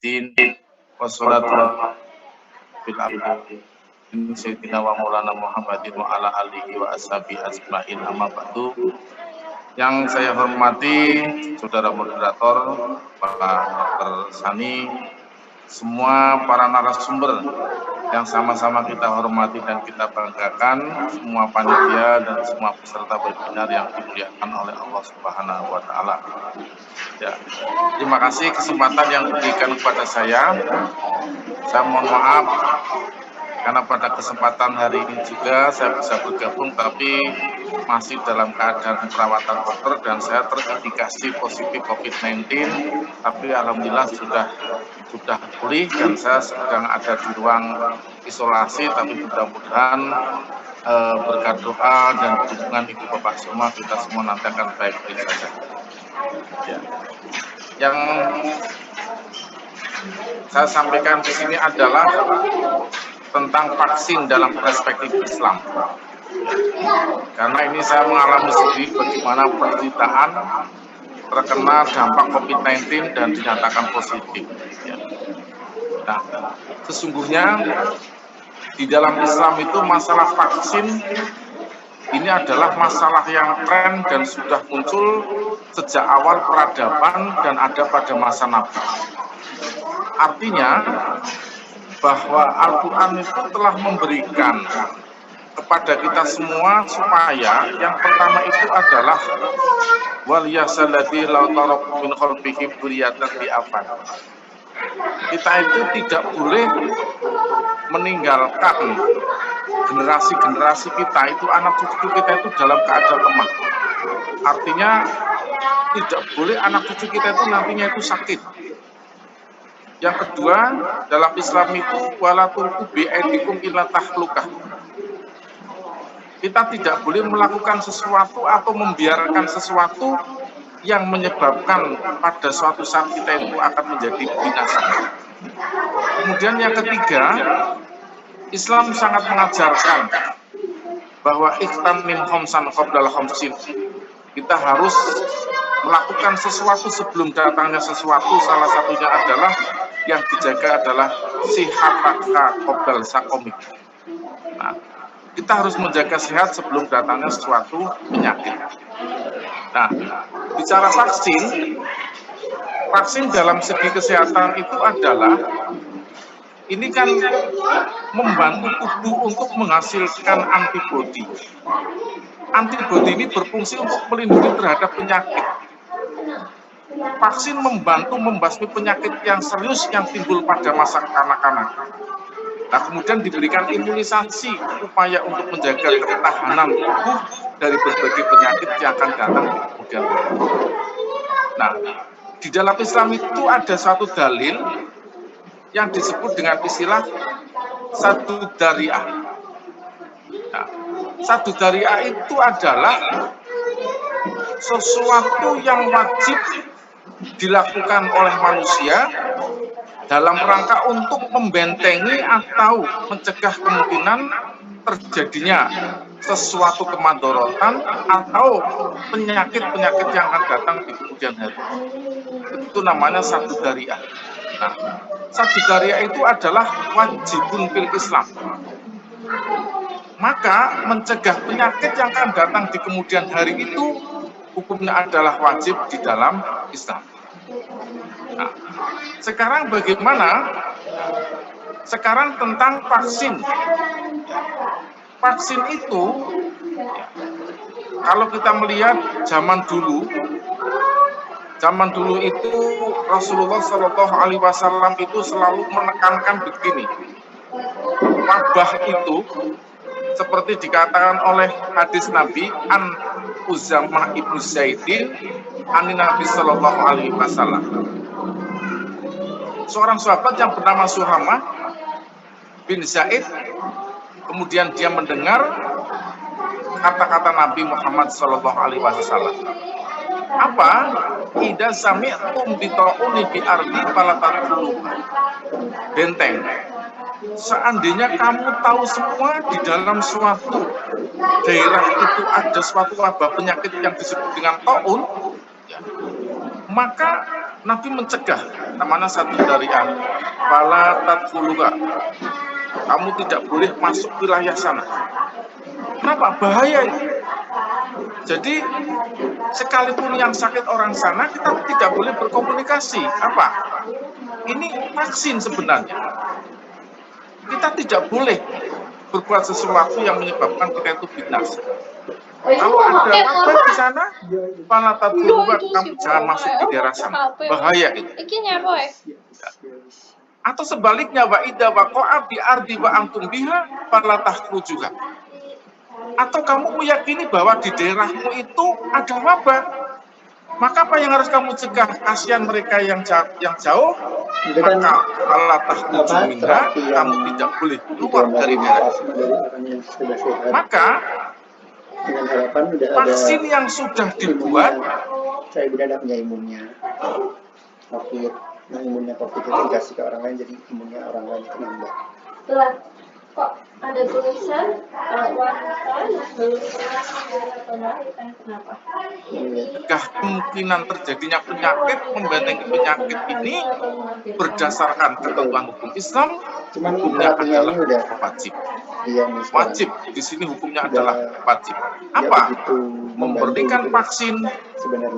din wassalatu fil ardi sayyidina wa maulana Muhammadin wa ala alihi wa ashabi ajmain amma ba'du. Yang saya hormati saudara moderator, Pak Dr. Sani, semua para narasumber yang sama-sama kita hormati dan kita banggakan, semua panitia dan semua peserta webinar yang dimuliakan oleh Allah Subhanahu wa taala. Ya, terima kasih kesempatan yang diberikan kepada saya. Saya mohon maaf karena pada kesempatan hari ini juga saya bisa bergabung tapi masih dalam keadaan perawatan dokter dan saya terindikasi positif COVID-19, tapi alhamdulillah sudah pulih dan saya sedang ada di ruang isolasi, tapi mudah-mudahan berkat doa dan dukungan Ibu Bapak semua, kita semua nanti akan baik-baik saja. Ya. Yang saya sampaikan di sini adalah tentang vaksin dalam perspektif Islam. Karena ini saya mengalami sendiri bagaimana penderitaan terkena dampak COVID-19 dan dinyatakan positif. Nah, sesungguhnya di dalam Islam itu masalah vaksin ini adalah masalah yang tren dan sudah muncul sejak awal peradaban dan ada pada masa Nabi. Artinya bahwa Al-Quran itu telah memberikan kepada kita semua supaya yang pertama itu adalah waliyasallati law taraku min khalfihim dzurriyyatan bi'afan. Kita itu tidak boleh meninggalkan generasi-generasi kita itu, anak cucu kita itu dalam keadaan lemah. Artinya tidak boleh anak cucu kita itu nantinya itu sakit. Yang kedua, dalam Islam itu wala tulqu bi'aidikum ila tahlukah. Kita tidak boleh melakukan sesuatu atau membiarkan sesuatu yang menyebabkan pada suatu saat kita itu akan menjadi binasa. Kemudian yang ketiga, Islam sangat mengajarkan bahwa ikhtam min khamsan qabla khamsin. Kita harus melakukan sesuatu sebelum datangnya sesuatu, salah satunya adalah yang dijaga adalah sihataka qabla sakomik. Nah, kita harus menjaga sehat sebelum datangnya suatu penyakit. Nah, bicara vaksin dalam segi kesehatan itu adalah ini kan membantu tubuh untuk menghasilkan antibodi. Antibodi ini berfungsi untuk melindungi terhadap penyakit. Vaksin membantu membasmi penyakit yang serius yang timbul pada masa kanak-kanak. Nah, kemudian diberikan imunisasi upaya untuk menjaga ketahanan tubuh dari berbagai penyakit yang akan datang di kemudian hari. Nah, di dalam Islam itu ada suatu dalil yang disebut dengan istilah sadu dariah. Nah, sadu dariah itu adalah sesuatu yang wajib dilakukan oleh manusia dalam rangka untuk membentengi atau mencegah kemungkinan terjadinya sesuatu kemadharatan atau penyakit-penyakit yang akan datang di kemudian hari. Itu namanya sadu dariah. Nah, sadu dariah itu adalah wajibun fil Islam. Maka mencegah penyakit yang akan datang di kemudian hari itu hukumnya adalah wajib di dalam Islam. Nah, sekarang bagaimana? Sekarang tentang vaksin. Vaksin itu, kalau kita melihat zaman dulu itu Rasulullah Shallallahu Alaihi Wasallam itu selalu menekankan begini, wabah itu seperti dikatakan oleh hadis Nabi an Uzamah ibnu Zaidin an Nabi Shallallahu Alaihi Wasallam. Seorang sahabat yang bernama Suhamah bin Zaid, kemudian dia mendengar kata-kata Nabi Muhammad Shallallahu Alaihi Wasallam. Apa? Idza sami'tum bi ta'uni bi ardi fala tadkhuluha. Benteng. Seandainya kamu tahu semua di dalam suatu daerah itu ada suatu wabah penyakit yang disebut dengan taun, maka Nabi mencegah, namanya satu dari fala tadkhuluha. Kamu tidak boleh masuk wilayah sana. Kenapa? Bahaya itu. Jadi sekalipun yang sakit orang sana, kita tidak boleh berkomunikasi. Apa? Ini vaksin sebenarnya. Kita tidak boleh berbuat sesuatu yang menyebabkan kita itu binasa. Kalau ada wabah di sana, fala tadkhuluha, kamu jangan masuk di daerah sana. Bahaya itu. Atau sebaliknya, wa idza waqa'a bi ardi wa antum biha fala takhrujuha. Atau kamu meyakini bahwa di daerahmu itu ada wabah, maka apa yang harus kamu cegah? Kasihan mereka yang jauh, maka fala takhruju minha, kamu tidak boleh keluar dari daerah. Maka dengan harapan vaksin yang sudah dibuat, saya tidak punya imunnya COVID. Nah, imunnya COVID itu dikasih ke orang lain, jadi imunnya orang lain itu nambah. Kok ada tulisan wanita yang belum pernah atau melahirkan, kenapa? Mencegah kemungkinan terjadinya penyakit, membentengi penyakit ini berdasarkan ketentuan hukum Islam, hukumnya adalah wajib. Wajib di sini hukumnya adalah wajib. Apa? Memberikan vaksin,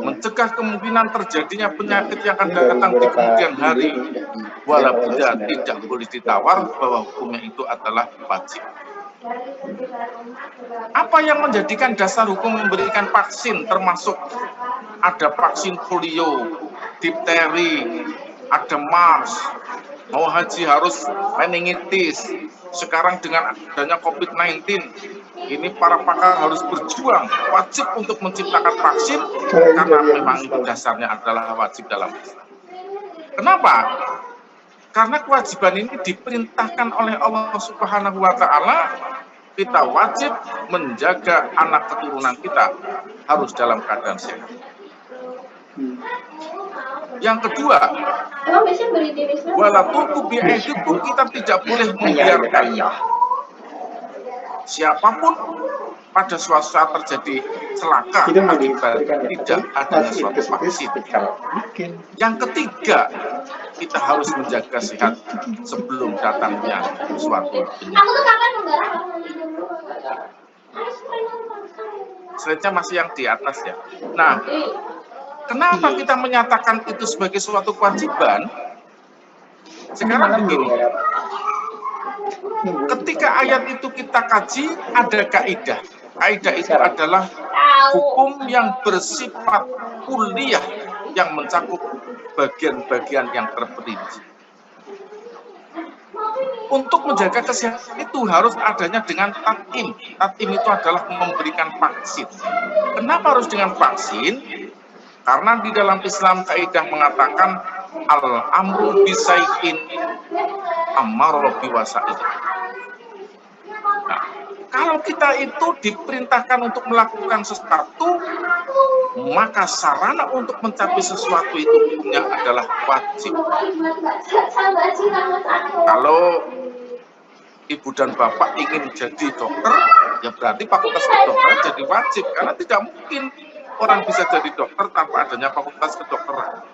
mencegah kemungkinan terjadinya penyakit yang akan datang di kemudian hari, walaupun tidak boleh ditawar bahwa hukumnya itu adalah wajib. Apa yang menjadikan dasar hukum memberikan vaksin, termasuk ada vaksin polio, difteri, ada MERS, mau haji harus meningitis. Sekarang dengan adanya COVID-19, ini para pakar harus berjuang, wajib untuk menciptakan vaksin, karena memang itu dasarnya adalah wajib dalam Islam. Kenapa? Karena kewajiban ini diperintahkan oleh Allah Subhanahu wa Ta'ala. Kita wajib menjaga anak keturunan kita harus dalam keadaan sehat. Yang kedua, walaupun biaidikum, kita tidak boleh membiarkan siapapun pada suatu saat terjadi celaka akibat tidak adanya suatu vaksin. Yang ketiga, kita harus menjaga sehat sebelum datangnya suatu penyakit. Slide-nya masih yang di atas ya. Nah, kenapa kita menyatakan itu sebagai suatu kewajiban? Sekarang begini, ketika ayat itu kita kaji, ada kaidah. Kaidah itu adalah hukum yang bersifat kuliah yang mencakup bagian-bagian yang terperinci. Untuk menjaga kesehatan itu harus adanya dengan tatim. Tatim itu adalah memberikan vaksin. Kenapa harus dengan vaksin? Karena di dalam Islam kaidah mengatakan al-amru bisai'in ammaru biwasa'id. Nah, kalau kita itu diperintahkan untuk melakukan sesuatu, maka sarana untuk mencapai sesuatu itu hukumnya adalah wajib. Kalau ibu dan bapak ingin jadi dokter, ya berarti fakultas kedokteran jadi wajib, karena tidak mungkin orang bisa jadi dokter tanpa adanya fakultas kedokteran.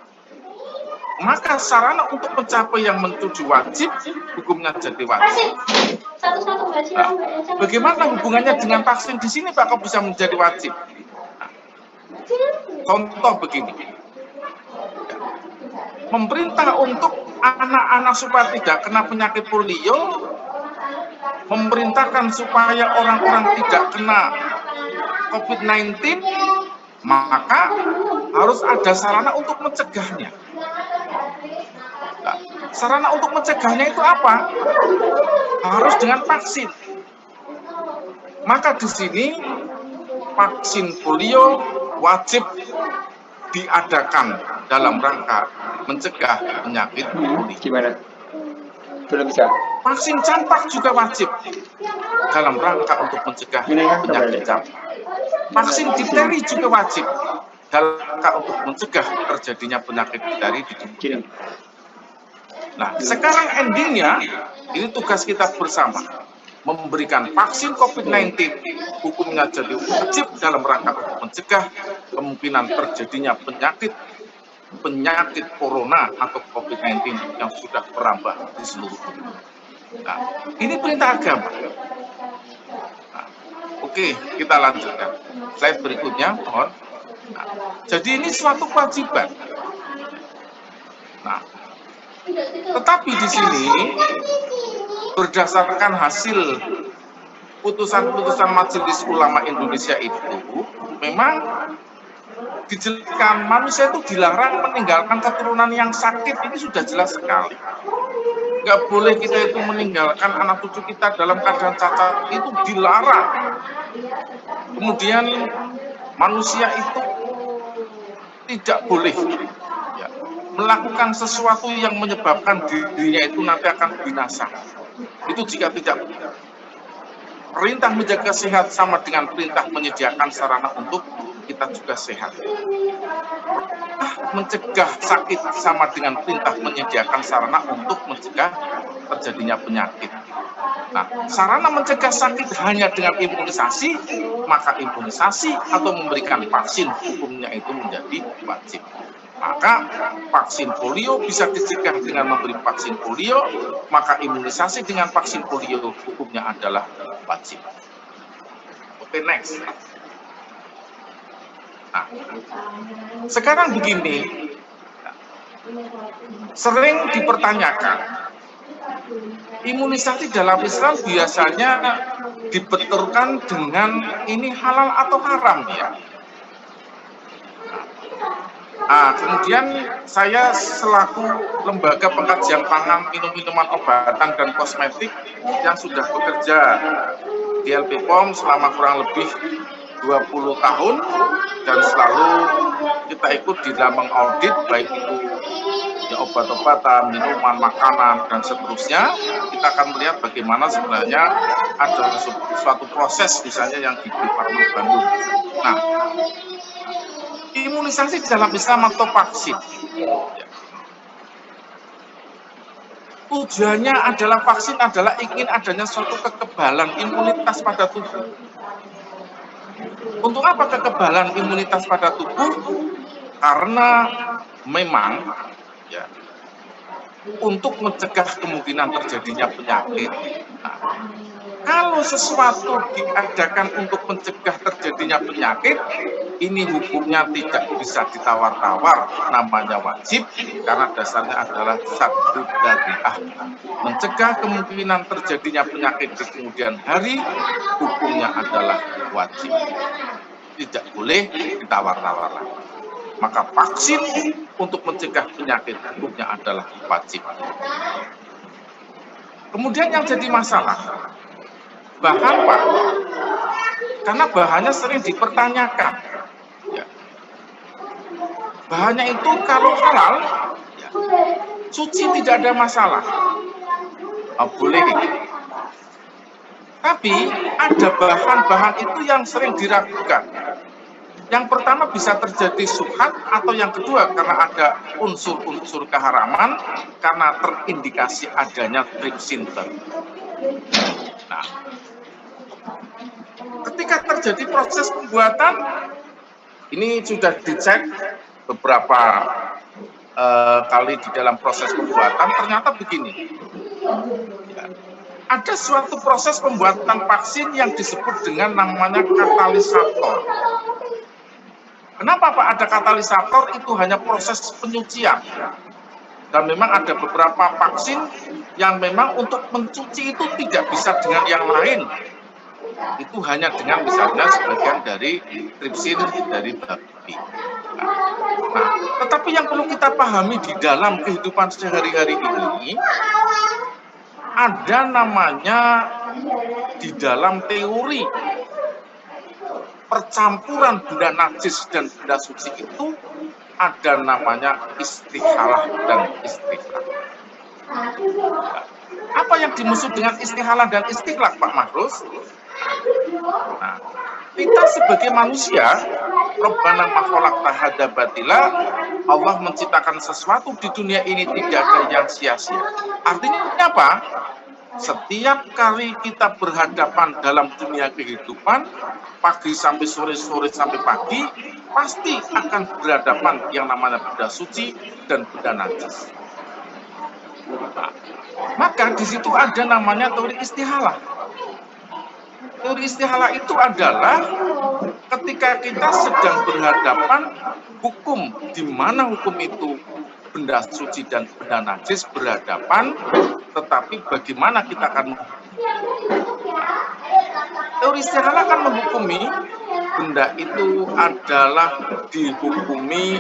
Maka sarana untuk mencapai yang menuju wajib, hukumnya jadi wajib. Nah, bagaimana hubungannya dengan vaksin di sini, Pak, kok bisa menjadi wajib? Nah, contoh begini, memerintah untuk anak-anak supaya tidak kena penyakit polio, memerintahkan supaya orang-orang tidak kena COVID-19, maka harus ada sarana untuk mencegahnya. Nah, sarana untuk mencegahnya itu apa? Harus dengan vaksin. Maka di sini vaksin polio wajib diadakan dalam rangka mencegah penyakit polio. Gimana? Belum bisa. Vaksin campak juga wajib dalam rangka untuk mencegah penyakit campak. Vaksin difteri juga wajib dalam rangka untuk mencegah terjadinya penyakit difteri di tubuh. Nah, sekarang endingnya, ini tugas kita bersama. Memberikan vaksin COVID-19, hukumnya jadi wajib dalam rangka untuk mencegah kemungkinan terjadinya penyakit penyakit corona atau COVID-19 yang sudah merambah di seluruh dunia. Nah, ini perintah agama. Nah, oke, kita lanjutkan. Slide berikutnya, mohon. Nah, jadi ini suatu kewajiban. Nah, tetapi di sini berdasarkan hasil putusan-putusan Majelis Ulama Indonesia itu memang dijelaskan manusia itu dilarang meninggalkan keturunan yang sakit. Ini sudah jelas sekali. Nggak boleh kita itu meninggalkan anak cucu kita dalam keadaan cacat, itu dilarang. Kemudian manusia itu tidak boleh ya, melakukan sesuatu yang menyebabkan dirinya itu nanti akan binasa. Itu jika tidak. Perintah menjaga sehat sama dengan perintah menyediakan sarana untuk kita juga sehat. Mencegah sakit sama dengan perintah menyediakan sarana untuk mencegah terjadinya penyakit. Nah, sarana mencegah sakit hanya dengan imunisasi, maka imunisasi atau memberikan vaksin hukumnya itu menjadi wajib. Maka vaksin polio bisa dicegah dengan memberi vaksin polio, maka imunisasi dengan vaksin polio hukumnya adalah wajib. Oke, next. Nah, sekarang begini, sering dipertanyakan, imunisasi dalam Islam biasanya dibenturkan dengan ini halal atau haram ya. Nah, kemudian saya selaku lembaga pengkajian pangan, minum-minuman obatan dan kosmetik yang sudah bekerja di LP POM selama kurang lebih 20 tahun dan selalu kita ikut di dalam mengaudit baik itu ya, obat-obatan, minuman, makanan dan seterusnya. Kita akan melihat bagaimana sebenarnya ada suatu proses misalnya yang di Parma Bandung. Nah, imunisasi dalam Islam atau vaksin ya. Tujuannya adalah vaksin adalah ingin adanya suatu kekebalan imunitas pada tubuh. Untuk apa kekebalan imunitas pada tubuh? Karena memang ya untuk mencegah kemungkinan terjadinya penyakit. Nah, kalau sesuatu diadakan untuk mencegah terjadinya penyakit, ini hukumnya tidak bisa ditawar-tawar, namanya wajib, karena dasarnya adalah satu dariah. Mencegah kemungkinan terjadinya penyakit di kemudian hari, hukumnya adalah wajib. Tidak boleh ditawar-tawar lagi. Maka vaksin untuk mencegah penyakit hukumnya adalah wajib. Kemudian yang jadi masalah, bahan Pak, karena bahannya sering dipertanyakan. Ya. Bahannya itu kalau halal, ya, suci tidak ada masalah. Boleh. Tapi ada bahan-bahan itu yang sering diragukan. Yang pertama bisa terjadi syubhat, atau yang kedua karena ada unsur-unsur keharaman karena terindikasi adanya tripsin. Nah, ketika terjadi proses pembuatan, ini sudah dicek beberapa kali di dalam proses pembuatan, ternyata begini. Ya, ada suatu proses pembuatan vaksin yang disebut dengan namanya katalisator. Kenapa Pak ada katalisator? Itu hanya proses penyucian. Dan memang ada beberapa vaksin yang memang untuk mencuci itu tidak bisa dengan yang lain. Itu hanya dengan misalnya sebagian dari tripsin dari babi. Nah, tetapi yang perlu kita pahami di dalam kehidupan sehari-hari ini, ada namanya di dalam teori percampuran benda najis dan benda suci itu ada namanya istihalah dan istikhlak. Apa yang dimaksud dengan istihalah dan istikhlak, Pak Mahrus? Nah, kita sebagai manusia, Rabbana ma khalaqta hadza batila, Allah menciptakan sesuatu di dunia ini tidak ada yang sia-sia. Artinya apa? Setiap kali kita berhadapan dalam dunia kehidupan, pagi sampai sore, sore sampai pagi, pasti akan berhadapan yang namanya benda suci dan benda najis. Nah, maka di situ ada namanya teori istihalah. Teori istihalah itu adalah ketika kita sedang berhadapan hukum, di mana hukum itu benda suci dan benda najis berhadapan, tetapi bagaimana kita akan teori istihalah akan menghukumi benda itu adalah dihukumi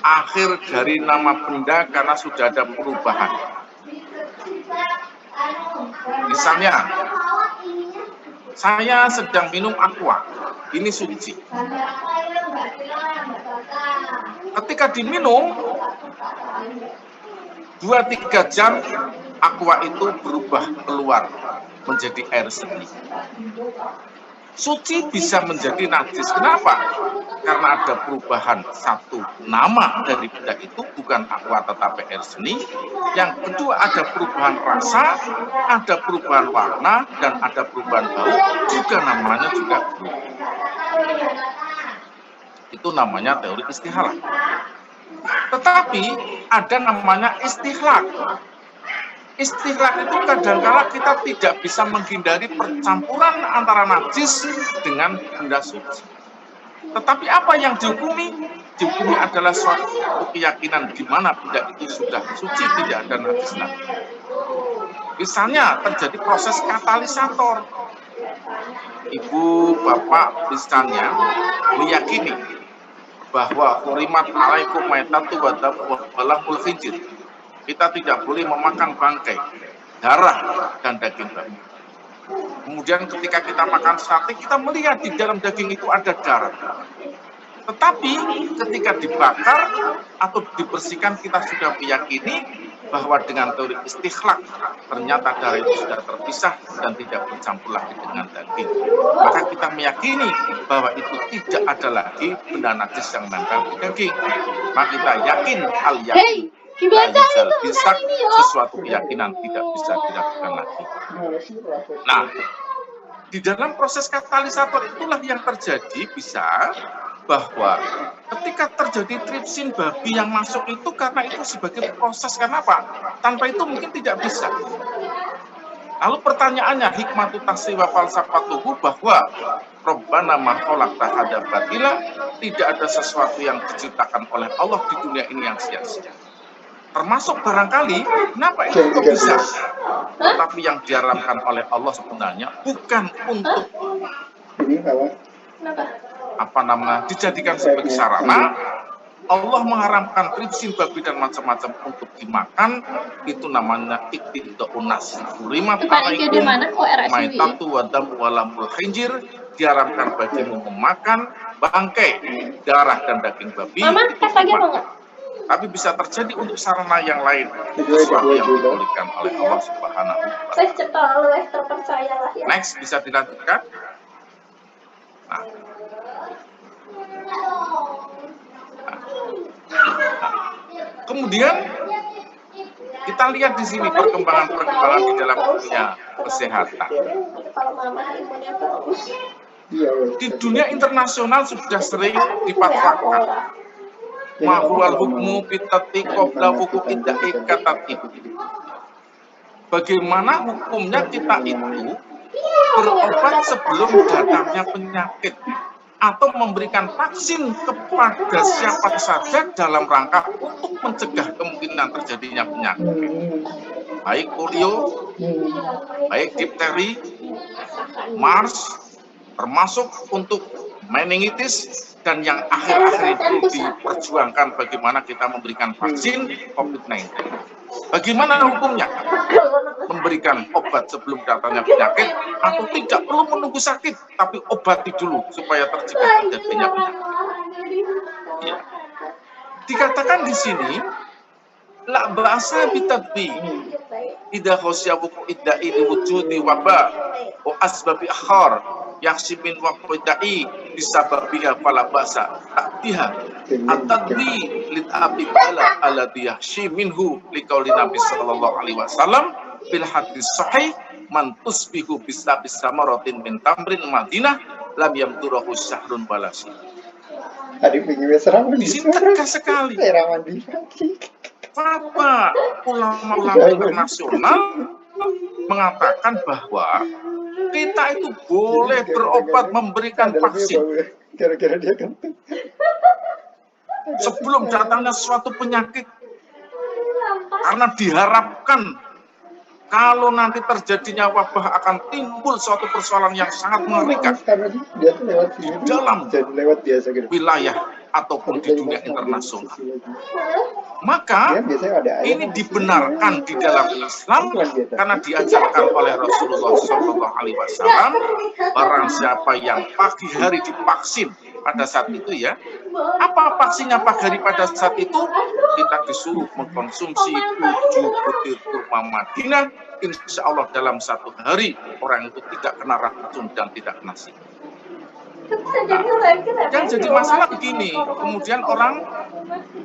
akhir dari nama benda karena sudah ada perubahan. Misalnya, saya sedang minum aqua, ini suci. Ketika diminum, 2-3 jam, aqua itu berubah keluar menjadi air seni. Suci bisa menjadi najis. Kenapa? Karena ada perubahan satu nama dari benda itu, bukan aqua tetapi air seni. Yang kedua, ada perubahan rasa, ada perubahan warna, dan ada perubahan bau, juga namanya juga berubah. Itu namanya teori istihalah. Tetapi ada namanya istihlak. Istihlak itu kadang-kala kita tidak bisa menghindari percampuran antara najis dengan benda suci. Tetapi apa yang dihukumi? Dihukumi adalah suatu keyakinan di mana benda itu sudah suci, tidak ada najis lagi. Misalnya terjadi proses katalisator. Ibu, bapak misalnya meyakini bahwa hurimat alaikum maitatu wa damu wa lahmul khinzir. Kita tidak boleh memakan bangkai, darah, dan daging babi. Kemudian ketika kita makan sate, kita melihat di dalam daging itu ada darah. Tetapi ketika dibakar atau dibersihkan, kita sudah meyakini bahwa dengan teori istikhlak, ternyata darah itu sudah terpisah dan tidak bercampur lagi dengan daging. Maka kita meyakini bahwa itu tidak ada lagi benda najis yang menempel di daging. Maka kita yakin al-yakin. Bisa sesuatu keyakinan tidak bisa dilakukan lagi. Nah, di dalam proses katalisator itulah yang terjadi bisa bahwa ketika terjadi tripsin babi yang masuk itu karena itu sebagai proses, karena apa? Tanpa itu mungkin tidak bisa. Lalu pertanyaannya, hikmatu tasri wa falsafatuhu, bahwa Rabbana ma khalaqta hadza batila, tidak ada sesuatu yang diciptakan oleh Allah di dunia ini yang sia-sia. Termasuk barangkali, kenapa itu kok bisa? Tetapi yang diharamkan oleh Allah sebenarnya bukan untuk dijadikan sebagai sarana. Allah mengharamkan tripsin babi dan macam-macam untuk dimakan, itu namanya iktida'un nas. Hurimat alaikum maitatu wa damu wa lahmul khinzir, diharamkan bagimu memakan bangkai, darah dan daging babi. Mama, tes lagi apa enggak? Tapi bisa terjadi untuk sarana yang lain, sesuatu yang dibolehkan oleh Allah Subhanahu wa Ta'ala. Saya terlalu terpercaya lah ya. Next, bisa dilanjutkan. Nah. Kemudian kita lihat di sini perkembangan di dalam dunia kesehatan. Di dunia internasional sudah sering difatwakan mahwal hukmu bitati qabla hukum idda'i katatib. Bagaimana hukumnya kita itu berobat sebelum datangnya penyakit atau memberikan vaksin kepada siapa saja dalam rangka untuk mencegah kemungkinan terjadinya penyakit, baik polio, baik difteri, MERS, termasuk untuk meningitis, dan yang akhir-akhir itu diperjuangkan bagaimana kita memberikan vaksin COVID-19. Bagaimana hukumnya? Memberikan obat sebelum datangnya penyakit atau tidak perlu menunggu sakit, tapi obati dulu supaya tercegah terjadinya penyakit. Ya. Dikatakan di sini, la ba'asa bitadbi idza khasya wuqu idda'i wujudi waba wa asbabi akhar yaksimin wa qidai bisababiha fala ba'sa ta'tiha at-tadbi lit abidala alladhi yahshi minhu liqauli Nabi sallallahu alaihi wasallam fil hadis sahih man tusbihu bisabis samaratin min tamrin Madinah lam yamdurahu syahrun balasi. Tadi begini serangan Di sini tegas sekali. Serangan di pagi. Apa ulama-ulama internasional mengatakan bahwa kita itu boleh berobat memberikan vaksin Gara-gara dia kentut. sebelum datangnya suatu penyakit, karena diharapkan kalau nanti terjadinya wabah akan timbul suatu persoalan yang sangat mengerikan Karena dia tuh lewat sini di dalam jadi lewat biasa gitu. wilayah ataupun di dunia internasional. Maka ini dibenarkan di dalam Islam karena diajarkan oleh Rasulullah SAW. Barang siapa yang pagi hari divaksin pada saat itu ya, apa vaksinnya pagi hari pada saat itu? Kita disuruh mengkonsumsi 7 butir kurma Madinah. Insya Allah dalam 1 hari orang itu tidak kena racun dan tidak kena sih. Yang jadi masalah begini, kemudian orang,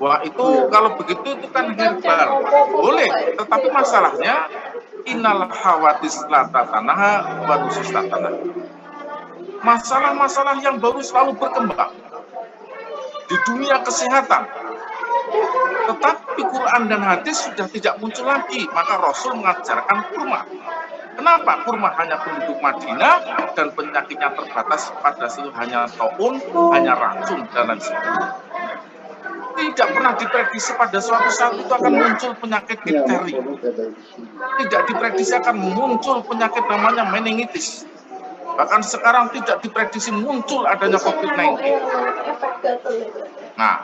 wah itu kalau begitu itu kan herbal, boleh, tetapi masalahnya innal hawadis la tatanaha wa nusus tatanaha. Masalah-masalah yang baru selalu berkembang di dunia kesehatan, tetapi Quran dan hadis sudah tidak muncul lagi, maka Rasul mengajarkan kurma. Kenapa? Kurma hanya penduduk Madinah dan penyakitnya terbatas pada situ hanya taun, hanya racun dan lain sebagainya. Tidak pernah diprediksi pada suatu saat itu akan muncul penyakit difteri. Tidak diprediksi akan muncul penyakit namanya meningitis. Bahkan sekarang tidak diprediksi muncul adanya COVID-19. Nah,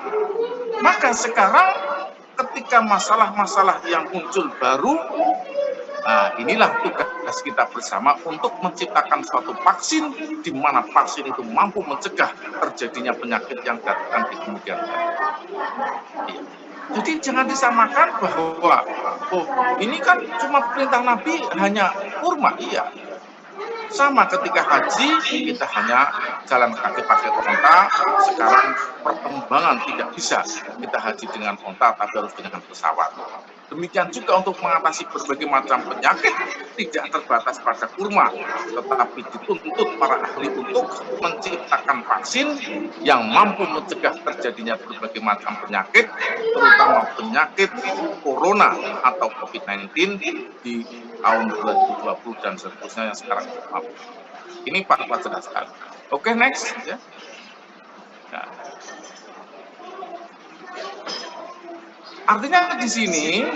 maka sekarang ketika masalah-masalah yang muncul baru, nah, inilah tugas kita bersama untuk menciptakan suatu vaksin di mana vaksin itu mampu mencegah terjadinya penyakit yang datang di kemudian hari. Ya. Jadi jangan disamakan bahwa ini kan cuma perintah Nabi hanya kurma, iya. Sama ketika haji kita hanya jalan kaki pakai onta, sekarang perkembangan tidak bisa kita haji dengan onta tapi harus dengan pesawat. Demikian juga untuk mengatasi berbagai macam penyakit tidak terbatas pada kurma, tetapi dituntut para ahli untuk menciptakan vaksin yang mampu mencegah terjadinya berbagai macam penyakit, terutama penyakit corona atau COVID-19 di tahun 2020 dan seterusnya yang sekarang. Ini Pak jelaskan. Oke, next ya. Nah. Artinya di sini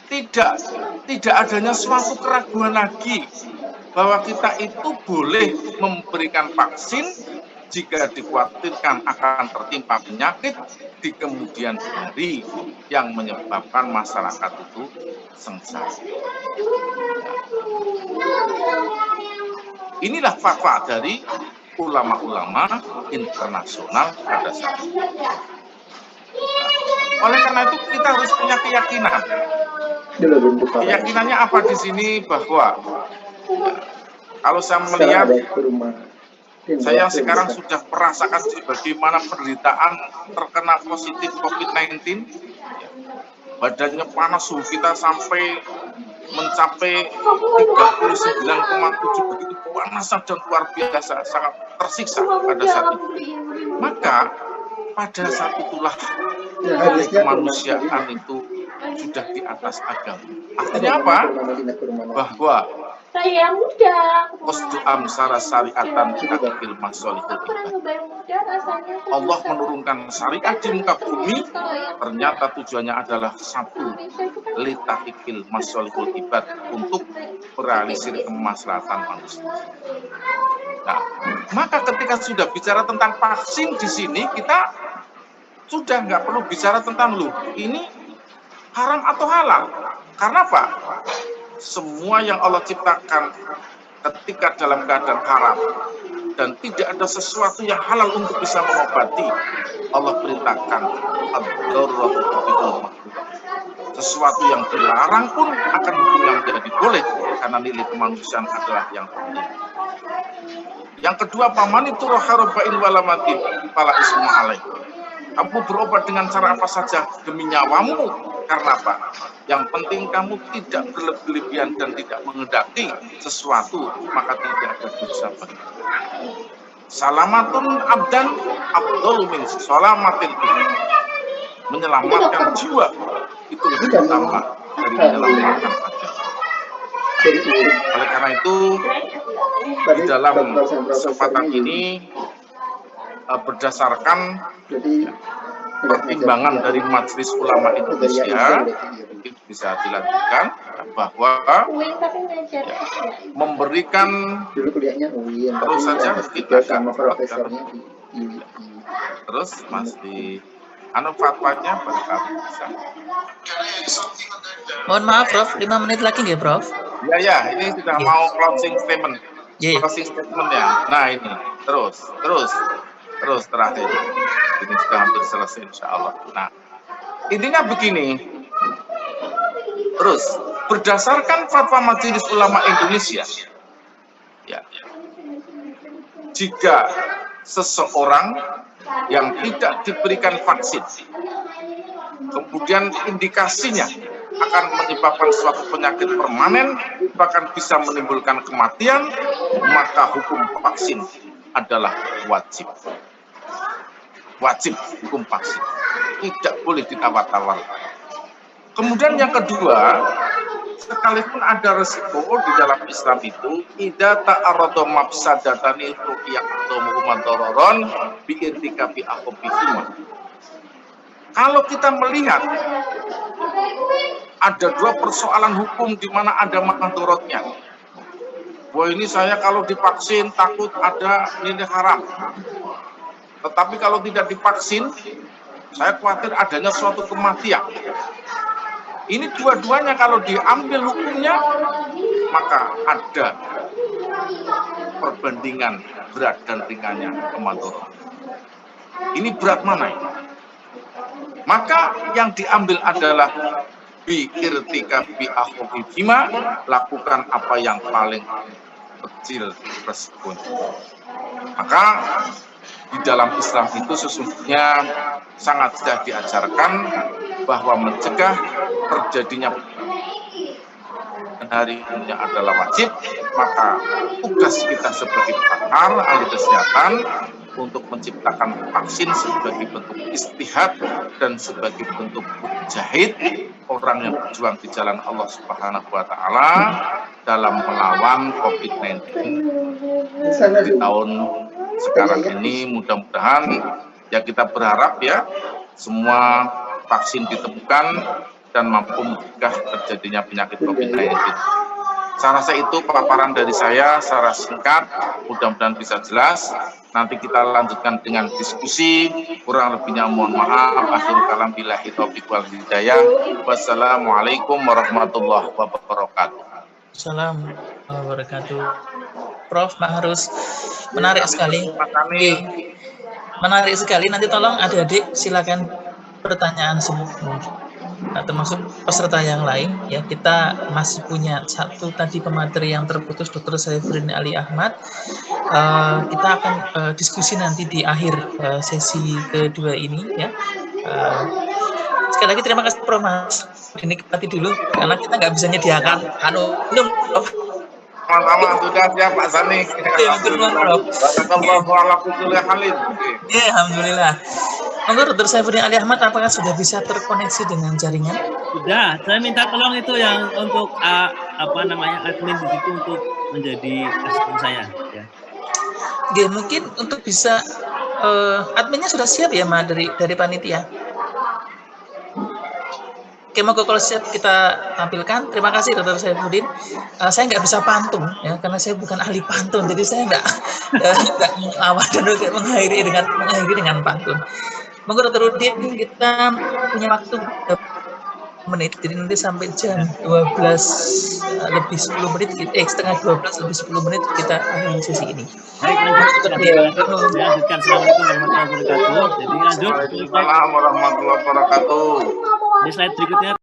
tidak adanya suatu keraguan lagi bahwa kita itu boleh memberikan vaksin jika dikhawatirkan akan tertimpa penyakit di kemudian hari yang menyebabkan masyarakat itu sengsara. Inilah fatwa dari ulama-ulama internasional pada saat itu. Oleh karena itu kita harus punya keyakinan. Keyakinannya apa di sini bahwa kalau saya melihat, saya sekarang sudah merasakan bagaimana penderitaan terkena positif COVID-19. Badannya panas, suhu kita sampai mencapai 39,7, begitu panas dan luar biasa, sangat tersiksa pada saat itu. Maka pada saat itulah nilai kemanusiaan itu sudah di atas agama. Artinya apa? Bahwa Qasdu amsara syariatan takfil masolihul ibad. Allah menurunkan syariat di muka bumi, ternyata tujuannya adalah satu, litakfil masolihul ibad, untuk merealisir kemaslahatan manusia. Nah, maka ketika sudah bicara tentang vaksin di sini, kita sudah nggak perlu bicara tentang ini haram atau halal. Karena apa? Semua yang Allah ciptakan ketika dalam keadaan haram dan tidak ada sesuatu yang halal untuk bisa mengobati, Allah perintahkan ad-daruratu tubihul mahdzur. Sesuatu yang dilarang pun akan hukumnya menjadi boleh karena nilai kemanusiaan adalah yang penting. Yang kedua, paman itu roharoba'in walamatin fala ismu alaih. Kamu berobat dengan cara apa saja demi nyawamu Karena apa? Yang penting kamu tidak berlebihan dan tidak mengendaki sesuatu, maka tidak ada dosa bagi. Salamatun abdan afdalu min salamatil bidin. Menyelamatkan jiwa itu lebih utama dari menyelamatkan badan. Jadi urut Oleh karena itu, di dalam kesempatan ini berdasarkan jadi pertimbangan dari Majelis Ulama Indonesia bisa dilanjutkan bahwa UIN tapi ngajar memberikan dulu kuliahnya UIN terus tapi saja S3 kita sama akan profesornya di IWI. terus masih fatwanya barangkali bisa. Mohon maaf, Prof. 5 menit lagi nggih, Prof? Ya, ini sudah Iya. mau closing statement. Iya. Closing statement ya. Nah ini terus terakhir. Ini sudah hampir selesai insya Allah. Nah intinya begini. Terus berdasarkan fatwa Majelis Ulama Indonesia, ya, jika seseorang yang tidak diberikan vaksin, kemudian indikasinya akan menyebabkan suatu penyakit permanen, bahkan bisa menimbulkan kematian, maka hukum vaksin adalah wajib. Wajib hukum vaksin. Tidak boleh ditawar-tawar. Kemudian yang kedua, sekalipun ada resiko di dalam Islam itu, idza ta'arrada mafsadatani ru'yatu muhammadararon bi irtikabi akhbihima. Kalau kita melihat ada dua persoalan hukum di mana ada mandorotnya. Wah ini saya kalau divaksin takut ada nilai haram. Tetapi kalau tidak divaksin, saya khawatir adanya suatu kematian. Ini dua-duanya kalau diambil hukumnya, maka ada perbandingan berat dan ringannya kemadorot. Ini berat mana ini? Maka yang diambil adalah bi irtikabi akhbihima, lakukan apa yang paling kecil resikonya. Maka di dalam Islam itu sesungguhnya sangat sudah diajarkan bahwa mencegah terjadinya hari ini adalah wajib. Maka tugas kita sebagai pakar ahli kesehatan untuk menciptakan vaksin sebagai bentuk istihad dan sebagai bentuk mujahid, orang yang berjuang di jalan Allah Subhanahu wa taala dalam melawan COVID-19 di tahun sekarang ini. Mudah-mudahan ya kita berharap ya semua vaksin ditemukan dan mampu mencegah terjadinya penyakit COVID-19. Saya rasa itu paparan dari saya secara singkat, mudah-mudahan bisa jelas. Nanti kita lanjutkan dengan diskusi, kurang lebihnya mohon maaf. Akhirul kalam billahi taufiq wal hidayah. Wassalamualaikum warahmatullahi wabarakatuh. Assalamualaikum warahmatullahi wabarakatuh. Prof, Maharus, menarik sekali. Menarik sekali. Nanti tolong adik-adik silakan pertanyaan semua. Nah, termasuk peserta yang lain ya, kita masih punya satu tadi pemateri yang terputus, Dr. Saifuddin Ali Ahmad. Kita akan diskusi nanti di akhir sesi kedua ini ya. Sekali lagi terima kasih Prof. Mas, dinikmati dulu karena kita nggak bisa menyediakan minum. Sama-sama sudah siap Pak Sani. Alhamdulillah. Monggo Dr. Saifuddin Ali Ahmad, apakah sudah bisa terkoneksi dengan jaringan? Sudah, saya minta tolong itu yang untuk admin di situ untuk menjadi asisten saya ya. Oke, mungkin untuk bisa adminnya sudah siap ya Ma dari panitia. Oke, monggo kalau siap kita tampilkan. Terima kasih Dr. Saifuddin. Saya nggak bisa pantun ya karena saya bukan ahli pantun, jadi saya nggak mengawal dan mengakhiri dengan pantun. Monggo Dr. Udin, kita punya waktu menit, jadi nanti sampai jam 12 lebih 10 menit, setengah 12 lebih 10 menit kita akhiri sesi ini. Baik, lanjut. Saya lanjutkan. Assalamualaikum warahmatullahi wabarakatuh. Jadi lanjut. Waalaikumsalam warahmatullahi wabarakatuh. Di slide berikutnya.